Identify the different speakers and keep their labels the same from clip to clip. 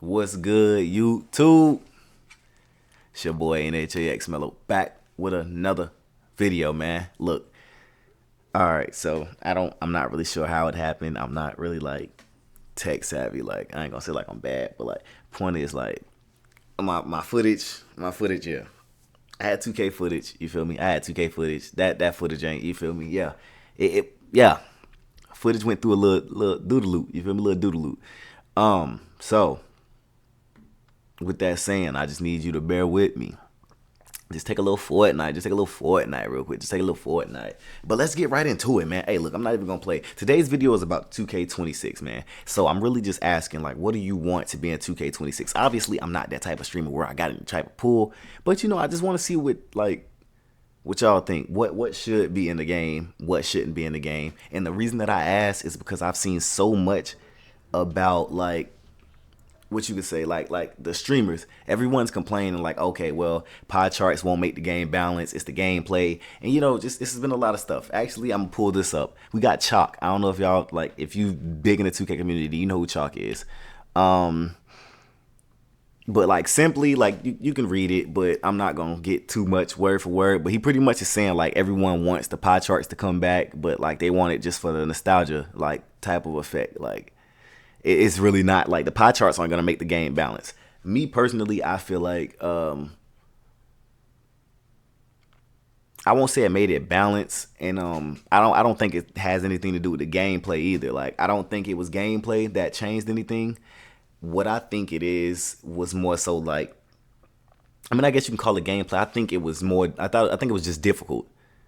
Speaker 1: What's good, YouTube? It's your boy NHAX Mello back with another video, man. Look, all right, so I'm not really sure how it happened. I'm not really like tech savvy. Like I ain't gonna say like I'm bad, but like point is like my footage, yeah. I had 2K footage, you feel me? I had 2K footage. That footage ain't, you feel me? Yeah, yeah. Footage went through a little doodle loop, you feel me? Little doodle loop. So with that saying, I just need you to bear with me. Just take a little Fortnite. Just take a little Fortnite real quick. Just take a little Fortnite. But let's get right into it, man. Hey, look, I'm not even gonna play. Today's video is about 2K26, man. So I'm really just asking, like, what do you want to be in 2K26? Obviously, I'm not that type of streamer where I got in the type of pool. But I just want to see what y'all think. What should be in the game? What shouldn't be in the game? And the reason that I ask is because I've seen so much about what you could say, like the streamers, everyone's complaining like, okay, well, pie charts won't make the game balance. It's the gameplay, and just this has been a lot of stuff. Actually, I'm gonna pull this up. We got Chalk. I don't know if y'all if you big in the 2K community, you know who Chalk is. But simply you can read it, but I'm not gonna get too much word for word. But he pretty much is saying like everyone wants the pie charts to come back, but like they want it just for the nostalgia type of effect. It's really not like the pie charts aren't gonna make the game balance. Me personally, I feel like I won't say it made it balance, and I don't think it has anything to do with the gameplay either. Like I don't think it was gameplay that changed anything. What I think it is was more so I guess you can call it gameplay. I think it was more. I think it was just difficult.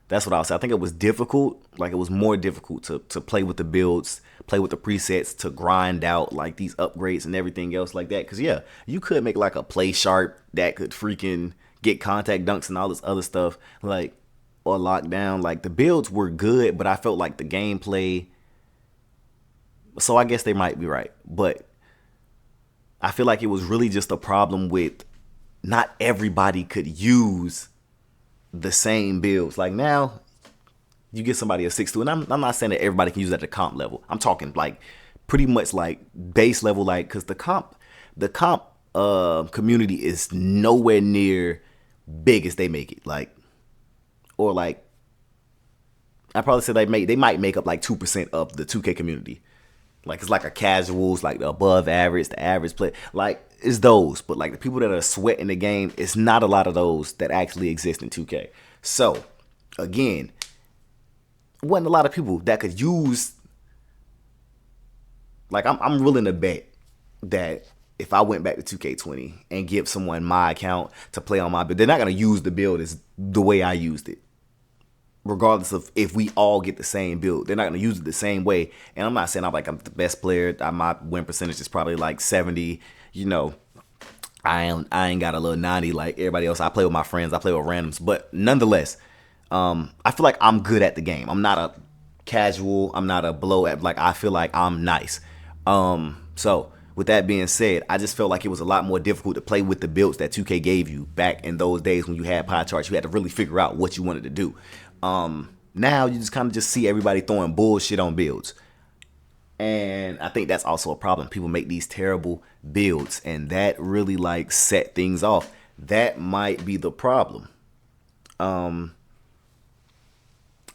Speaker 1: That's what I'll say. I think it was difficult. Like it was more difficult to play with the builds, play with the presets, to grind out like these upgrades and everything else like that. Cause yeah, you could make like a play sharp that could freaking get contact dunks and all this other stuff or lock down. Like the builds were good, but I felt like the gameplay. So I guess they might be right, but I feel like it was really just a problem with not everybody could use the same builds. Like now, you get somebody a 6'2", and I'm not saying that everybody can use that at the comp level. I'm talking pretty much base level, because the comp community is nowhere near big as they make it. Or I probably said they might make up 2% of the 2K community. It's like a casuals, like the above average, the average play. It's those. But the people that are sweating the game, it's not a lot of those that actually exist in 2K. So, again, wasn't a lot of people that could use. I'm willing to bet that if I went back to 2K20 and give someone my account to play on my build, they're not going to use the build as the way I used it. Regardless of if we all get the same build, they're not going to use it the same way. And I'm not saying I'm the best player. My win percentage is probably 70. I ain't got a little 90 like everybody else. I play with my friends. I play with randoms. But nonetheless, I feel like I'm good at the game. I'm not a casual. I'm not a blow at. I feel like I'm nice. So with that being said, I just felt like it was a lot more difficult to play with the builds that 2K gave you back in those days when you had pie charts. You had to really figure out what you wanted to do. Now you just kind of just see everybody throwing bullshit on builds. And I think that's also a problem. People make these terrible builds, and that really set things off. That might be the problem. And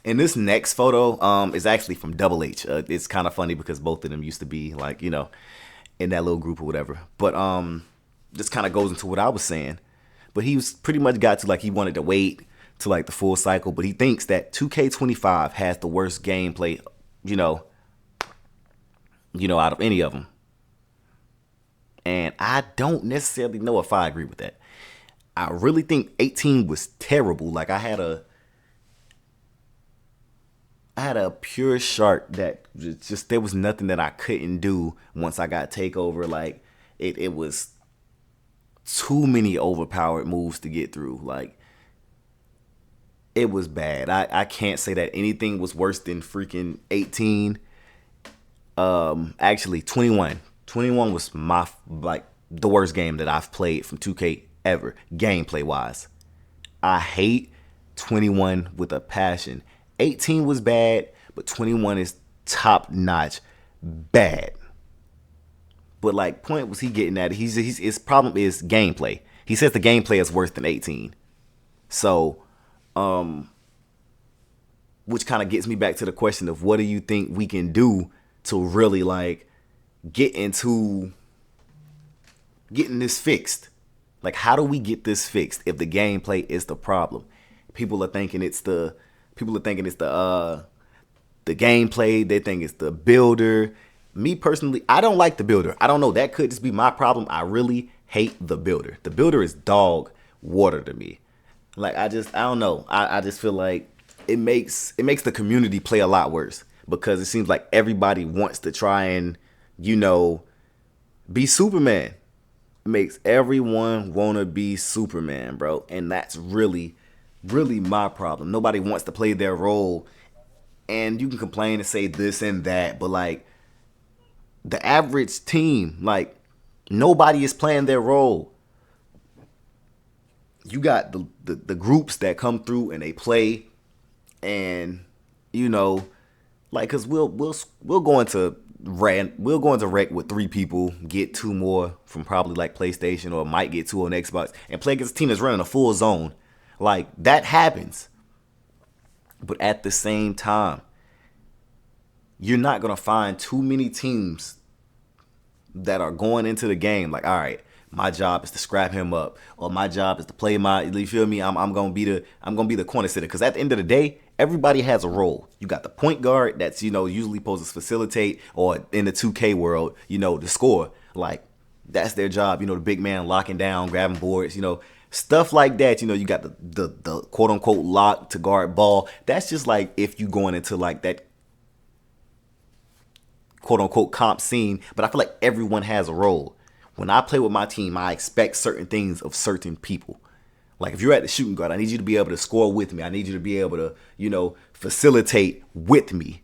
Speaker 1: this next photo is actually from Double H. It's kind of funny because both of them used to be in that little group or whatever. But this kind of goes into what I was saying. But he was pretty much got to he wanted to wait to the full cycle, but he thinks that 2K25 has the worst gameplay, out of any of them. And I don't necessarily know if I agree with that. I really think 18 was terrible. I had a pure shark that just there was nothing that I couldn't do once I got takeover. It was too many overpowered moves to get through. It was bad. I can't say that anything was worse than freaking 18. Actually 21. 21 was my the worst game that I've played from 2K ever, gameplay wise. I hate 21 with a passion. 18 was bad, but 21 is top notch bad. But like, point was he getting at? His problem is gameplay. He says the gameplay is worse than 18. So, which kind of gets me back to the question of what do you think we can do to really like get into getting this fixed? Like, how do we get this fixed if the gameplay is the problem? People are thinking it's the gameplay. They think it's the builder. Me personally, I don't like the builder. I don't know. That could just be my problem. I really hate the builder. The builder is dog water to me. Like, I don't know. I just feel like it makes the community play a lot worse because it seems like everybody wants to try and, be Superman. It makes everyone want to be Superman, bro. And that's really, really my problem. Nobody wants to play their role. And you can complain and say this and that, but like the average team, like nobody is playing their role. You got the groups that come through and they play, and like, cause we'll go into rec with 3 people, get 2 more from probably like PlayStation, or might get 2 on Xbox, and play against a team that's running a full zone. Like, that happens. But at the same time, you're not going to find too many teams that are going into the game like, all right, my job is to scrap him up, or my job is to play you feel me? I'm going to be the corner sitter, cuz at the end of the day, everybody has a role. You got the point guard that's, usually supposed to facilitate, or in the 2K world, to score. Like, that's their job, the big man locking down, grabbing boards, stuff like that. You got the quote unquote lock to guard ball. That's just like if you going into like that quote unquote comp scene. But I feel like everyone has a role. When I play with my team, I expect certain things of certain people. Like, if you're at the shooting guard, I need you to be able to score with me. I need you to be able to, facilitate with me.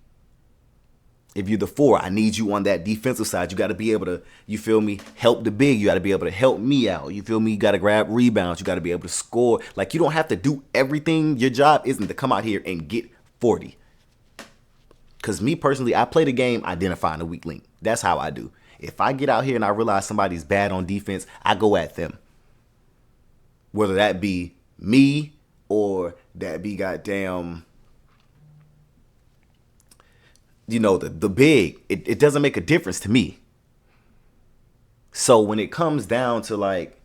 Speaker 1: If you're the 4, I need you on that defensive side. You got to be able to, you feel me, help the big. You got to be able to help me out. You feel me? You got to grab rebounds. You got to be able to score. Like, you don't have to do everything. Your job isn't to come out here and get 40. Because me personally, I play the game identifying a weak link. That's how I do. If I get out here and I realize somebody's bad on defense, I go at them. Whether that be me or that be goddamn, the big, it doesn't make a difference to me. So when it comes down to like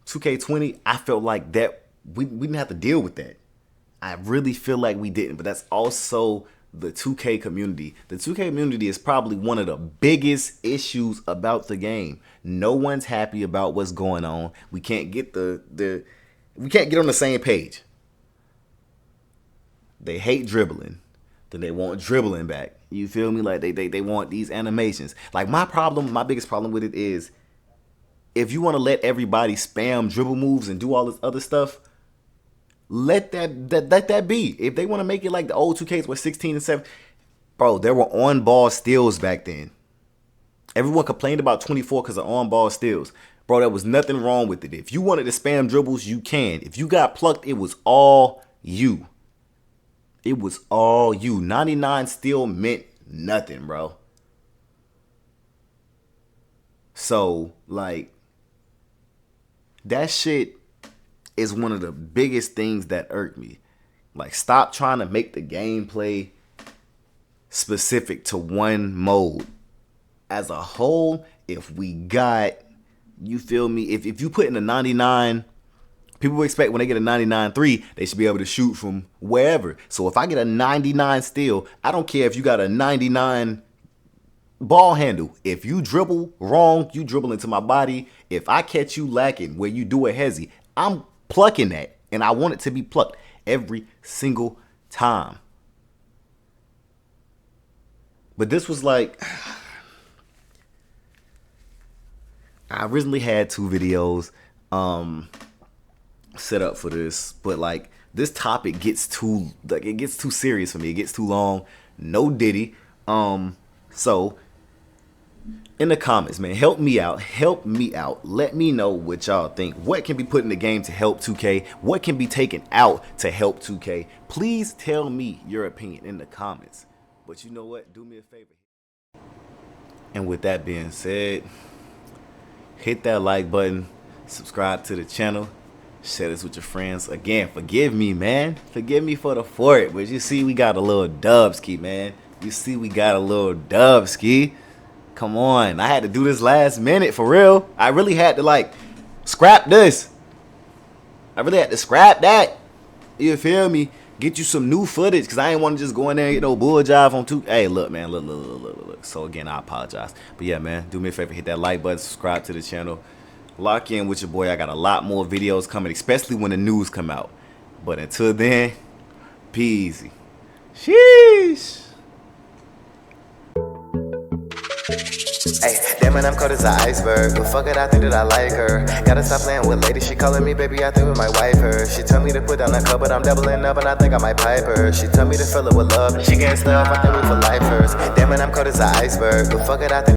Speaker 1: 2K20, I felt like that we didn't have to deal with that. I really feel like we didn't, but that's also the 2K community. The 2K community is probably one of the biggest issues about the game. No one's happy about what's going on. We can't get we can't get on the same page. They hate dribbling. Then they want dribbling back. You feel me? Like they want these animations. Like, my biggest problem with it is, if you want to let everybody spam dribble moves and do all this other stuff, let that be. If they want to make it like the old 2Ks were 16 and 7, bro, there were on-ball steals back then. Everyone complained about 24 because of on-ball steals. Bro, there was nothing wrong with it. If you wanted to spam dribbles, you can. If you got plucked, it was all you. It was all you. 99 still meant nothing, bro. So, like, that shit is one of the biggest things that irked me. Like, stop trying to make the gameplay specific to one mode. As a whole, if we got, you feel me, if you put in a 99, people expect when they get a 99-3, they should be able to shoot from wherever. So if I get a 99 steal, I don't care if you got a 99 ball handle. If you dribble wrong, you dribble into my body. If I catch you lacking where you do a hezzy, I'm plucking that, and I want it to be plucked every single time. But this was like, I originally had 2 videos set up for this, but like, this topic gets too serious for me. It gets too long. No Diddy. So in the comments, man, help me out. Let me know what y'all think. What can be put in the game to help 2K? What can be taken out to help 2K? Please tell me your opinion in the comments. But you know what? Do me a favor. And with that being said, hit that like button, subscribe to the channel, share this with your friends. Again, forgive me, man. Forgive me for the fort, but you see we got a little dubski, man. You see we got a little dubski. Come on, I had to do this last minute, for real. I really had to, like, scrap this. I really had to scrap that. You feel me? Get you some new footage, because I ain't want to just go in there and get no bull jive on two. Hey, look, man, look. So, again, I apologize. But, yeah, man, do me a favor, hit that like button, subscribe to the channel. Lock in with your boy. I got a lot more videos coming, especially when the news come out. But until then, peasy. Sheesh.
Speaker 2: Hey, damn it, I'm cold as an iceberg. But fuck it, I think that I like her. Gotta stop playing with ladies. She calling me baby, I think we might wipe her. She told me to put down the cup, but I'm doubling up and I think I might pipe her. She told me to fill it with love. She getting stuff, I think we for lifers. Damn it, I'm cold as an iceberg. But fuck it, I think